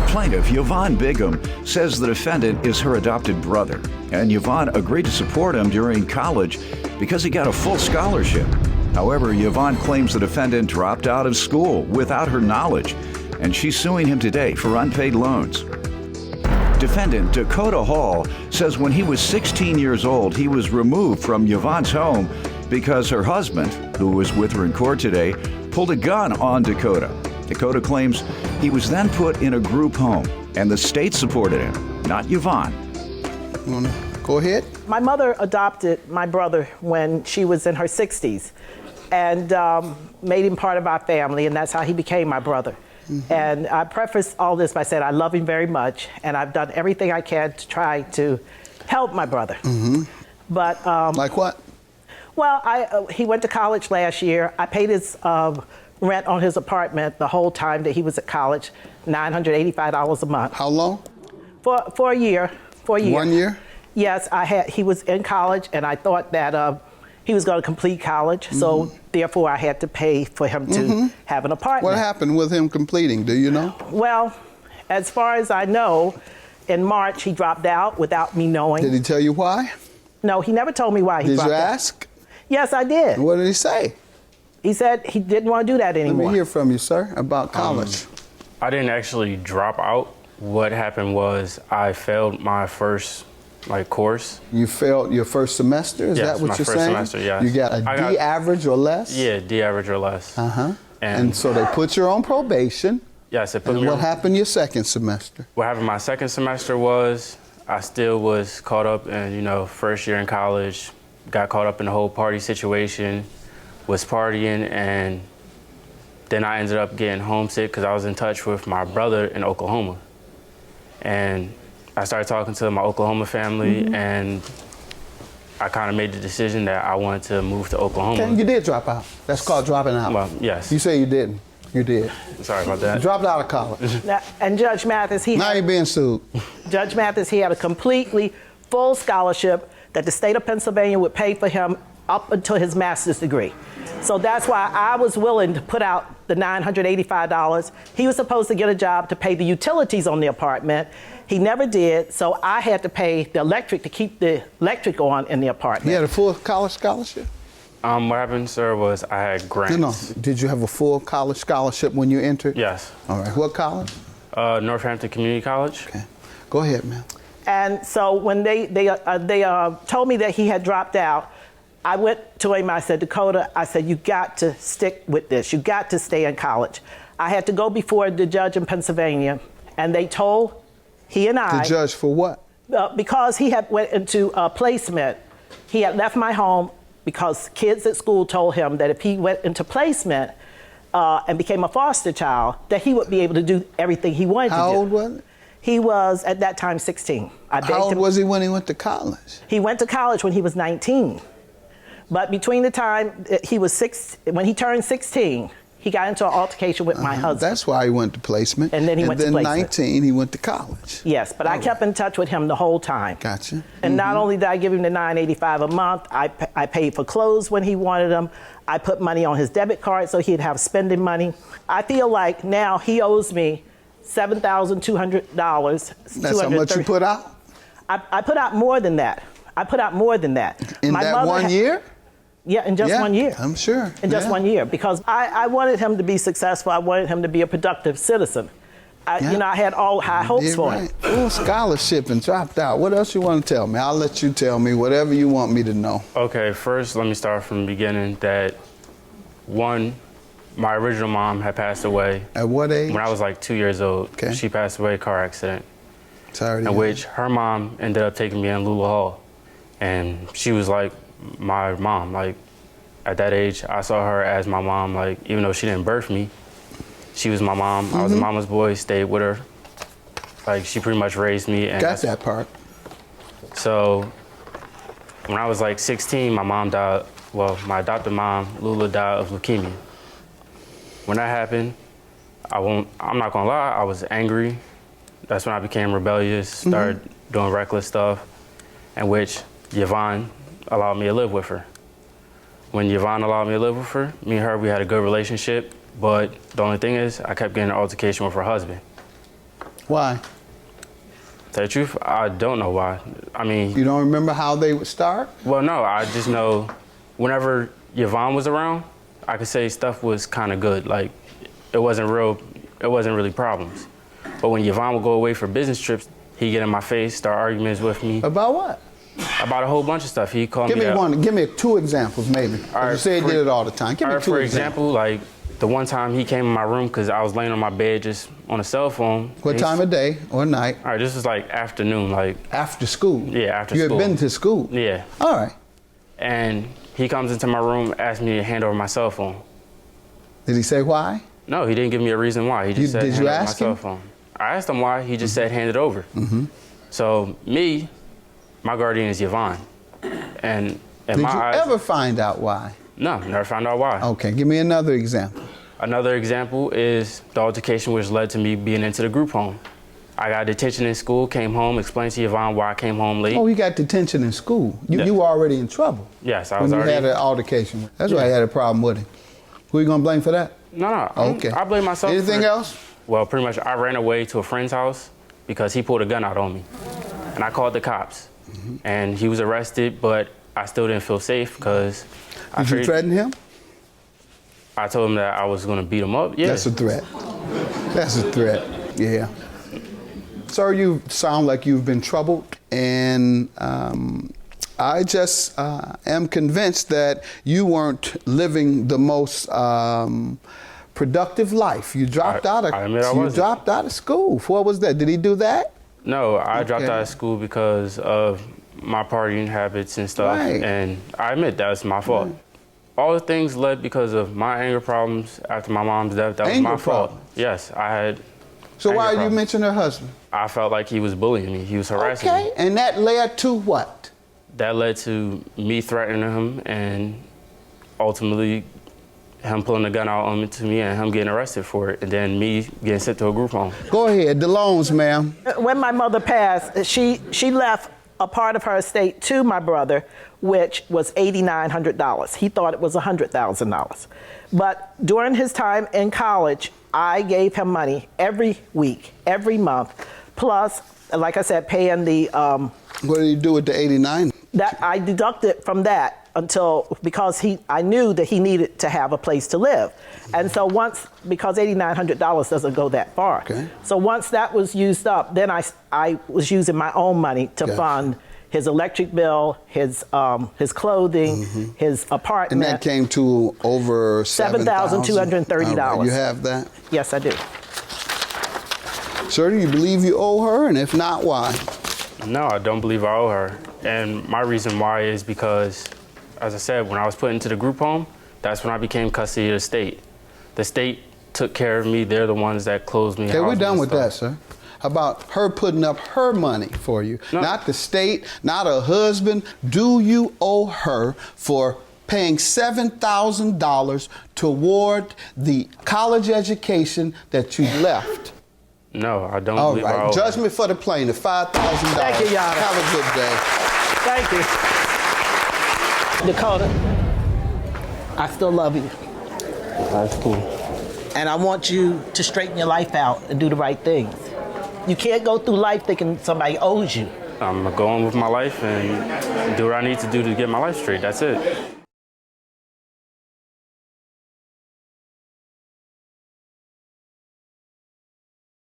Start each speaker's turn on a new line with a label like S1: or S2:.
S1: Plaintiff Yvonne Bigham says the defendant is her adopted brother, and Yvonne agreed to support him during college because he got a full scholarship. However, Yvonne claims the defendant dropped out of school without her knowledge, and she's suing him today for unpaid loans. Defendant Dakota Hall says when he was 16 years old, he was removed from Yvonne's home because her husband, who was with her in court today, pulled a gun on Dakota. Dakota claims he was then put in a group home, and the state supported him, not Yvonne.
S2: Go ahead.
S3: My mother adopted my brother when she was in her 60s and made him part of our family, and that's how he became my brother. And I preface all this by saying I love him very much, and I've done everything I can to try to help my brother. But
S2: like what?
S3: Well, he went to college last year. I paid his rent on his apartment the whole time that he was at college, $985 a month.
S2: How long?
S3: For a year. For a year.
S2: 1 year?
S3: Yes, he was in college, and I thought that he was going to complete college, so therefore I had to pay for him to have an apartment.
S2: What happened with him completing? Do you know?
S3: Well, as far as I know, in March he dropped out without me knowing.
S2: Did he tell you why?
S3: No, he never told me why he dropped out.
S2: Did you ask?
S3: Yes, I did.
S2: What did he say?
S3: He said he didn't want to do that anymore.
S2: Let me hear from you, sir, about college.
S4: I didn't actually drop out. What happened was I failed my first course.
S2: You failed your first semester? Is that what you're saying?
S4: Yes, my first semester, yes.
S2: You got a D average or less?
S4: Yeah, D average or less.
S2: And so they put you on probation.
S4: Yes, they put me
S2: on. And what
S4: on.
S2: happened your second semester?
S4: What happened my second semester was I still was caught up in, first year in college, got caught up in the whole party situation, was partying, and then I ended up getting homesick because I was in touch with my brother in Oklahoma. And I started talking to my Oklahoma family, and I kind of made the decision that I wanted to move to Oklahoma.
S2: Okay, you did drop out. That's called dropping out.
S4: Well, yes.
S2: You say you didn't. You did.
S4: Sorry about that.
S2: You dropped out of college.
S3: Now, and Judge Mathis,
S2: now you're being sued.
S3: Judge Mathis, he had a completely full scholarship that the state of Pennsylvania would pay for him up until his master's degree. So that's why I was willing to put out the $985. He was supposed to get a job to pay the utilities on the apartment. He never did, so I had to pay the electric to keep the electric on in the apartment.
S2: You had a full college scholarship?
S4: What happened, sir, was I had grants.
S2: No. Did you have a full college scholarship when you entered?
S4: Yes.
S2: All right. What college?
S4: Northampton Community College.
S2: Okay. Go ahead, man.
S3: And so when they told me that he had dropped out, I went to him, I said, Dakota, I said, you got to stick with this. You got to stay in college. I had to go before the judge in Pennsylvania, and they told he and I.
S2: The judge for what?
S3: Because he had went into placement. He had left my home because kids at school told him that if he went into placement and became a foster child, that he would be able to do everything he wanted to do.
S2: How old was he?
S3: He was, at that time, 16.
S2: How old was he when he went to college?
S3: He went to college when he was 19. But between the time he was when he turned 16, he got into an altercation with my husband.
S2: That's why he went to placement.
S3: And then he went to placement.
S2: 19, he went to college.
S3: Yes, but I kept in touch with him the whole time.
S2: Gotcha.
S3: And not only did I give him the $985 a month, I paid for clothes when he wanted them. I put money on his debit card so he'd have spending money. I feel like now he owes me $7,200.
S2: That's how much you put out?
S3: I put out more than that.
S2: In that 1 year?
S3: Yeah, in just 1 year.
S2: I'm sure.
S3: In just 1 year, because I wanted him to be successful. I wanted him to be a productive citizen. I had all high hopes for him.
S2: Full scholarship and dropped out. What else you want to tell me? I'll let you tell me whatever you want me to know.
S4: Okay, first let me start from the beginning that my original mom had passed away.
S2: At what age?
S4: When I was like 2 years old.
S2: Okay.
S4: She passed away in a car accident.
S2: Sorry to
S4: in
S2: hear.
S4: which her mom ended up taking me in Lula Hall. And she was like my mom. Like at that age, I saw her as my mom. Like even though she didn't birth me, she was my mom. I was a mama's boy, stayed with her. Like she pretty much raised me. And
S2: got that part.
S4: So when I was like 16, my mom died. Well, my adopted mom, Lula, died of leukemia. When that happened, I'm not gonna lie, I was angry. That's when I became rebellious, started doing reckless stuff, in which Yvonne allowed me to live with her. When Yvonne allowed me to live with her, me and her, we had a good relationship, but the only thing is, I kept getting an altercation with her husband.
S2: Why?
S4: Tell you the truth, I don't know why. I mean,
S2: You don't remember how they would start?
S4: well, no, I just know whenever Yvonne was around, I could say stuff was kind of good. Like, it wasn't really problems. But when Yvonne would go away for business trips, he'd get in my face, start arguments with me
S2: About what?
S4: about a whole bunch of stuff. He called
S2: Give
S4: me
S2: me
S4: that.
S2: one. Give me 2 examples, maybe.
S4: All right,
S2: You say he did it all the time. Give me 2
S4: for
S2: examples.
S4: example, like the one time he came in my room because I was laying on my bed just on a cell phone.
S2: What time of day or night?
S4: All right, this was like afternoon, like,
S2: After school.
S4: Yeah, after
S2: you
S4: school.
S2: You had been to school.
S4: yeah.
S2: All right.
S4: And he comes into my room, asks me to hand over my cell phone.
S2: Did he say why?
S4: No, he didn't give me a reason why. He just said,
S2: did
S4: hand
S2: you
S4: over my
S2: ask
S4: cell
S2: him?
S4: phone. I asked him why. He just said, hand it over. So me, my guardian is Yvonne. And in
S2: Did
S4: my
S2: you
S4: eyes,
S2: ever find out why?
S4: no, never found out why.
S2: Okay, give me another example.
S4: Another example is the altercation which led to me being into the group home. I got detention in school, came home, explained to Yvonne why I came home late.
S2: Oh, you got detention in school. You were already in trouble.
S4: Yes, I
S2: when
S4: was
S2: you
S4: already.
S2: had an altercation. That's why I had a problem with him. Who you gonna blame for that?
S4: No,
S2: Okay.
S4: I blame myself.
S2: Anything
S4: for,
S2: else?
S4: Well, pretty much I ran away to a friend's house because he pulled a gun out on me. And I called the cops. And he was arrested, but I still didn't feel safe because
S2: Did you threaten him?
S4: I told him that I was going to beat him up. Yeah.
S2: That's a threat. That's a threat. Yeah. Sir, you sound like you've been troubled, and I just am convinced that you weren't living the most productive life. You dropped out of
S4: I admit I wasn't.
S2: dropped out of school. What was that? Did he do that?
S4: No, I dropped
S2: Okay.
S4: out of school because of my partying habits and stuff.
S2: Right.
S4: And I admit that was my fault. All the things led because of my anger problems after my mom's death. That was
S2: Anger
S4: my fault.
S2: problems?
S4: Yes, I had.
S2: So
S4: anger
S2: why you
S4: problems.
S2: mention her husband?
S4: I felt like he was bullying me. He was harassing
S2: Okay,
S4: me.
S2: and that led to what?
S4: That led to me threatening him and ultimately him pulling a gun out on me to me and him getting arrested for it, and then me getting sent to a group home.
S2: Go ahead, the loans, ma'am.
S3: When my mother passed, she left a part of her estate to my brother, which was $8,900. He thought it was $100,000. But during his time in college, I gave him money every week, every month, plus, like I said, paying the
S2: What did he do with the 89?
S3: that I deducted from that because I knew that he needed to have a place to live. And so because $8,900 doesn't go that far.
S2: Okay.
S3: So once that was used up, then I was using my own money to
S2: Gotcha.
S3: fund his electric bill, his clothing, his apartment.
S2: And that came to over
S3: $7,230.
S2: All right, you have that?
S3: Yes, I do.
S2: Sir, do you believe you owe her? And if not, why?
S4: No, I don't believe I owe her. And my reason why is because, as I said, when I was put into the group home, that's when I became custody of the state. The state took care of me. They're the ones that closed me.
S2: Okay, we're
S4: housed me
S2: done
S4: and
S2: with
S4: stuff.
S2: that, sir. How about her putting up her money for you?
S4: No.
S2: Not the state, not her husband. Do you owe her for paying $7,000 toward the college education that you left?
S4: No, I don't
S2: All
S4: believe I owe
S2: right,
S4: her.
S2: judgment for the plaintiff, $5,000.
S3: Thank you, Your Honor.
S2: Have a good day.
S3: Thank you. Dakota, I still love you.
S4: That's cool.
S3: And I want you to straighten your life out and do the right things. You can't go through life thinking somebody owes you.
S4: I'm going with my life and do what I need to do to get my life straight. That's it.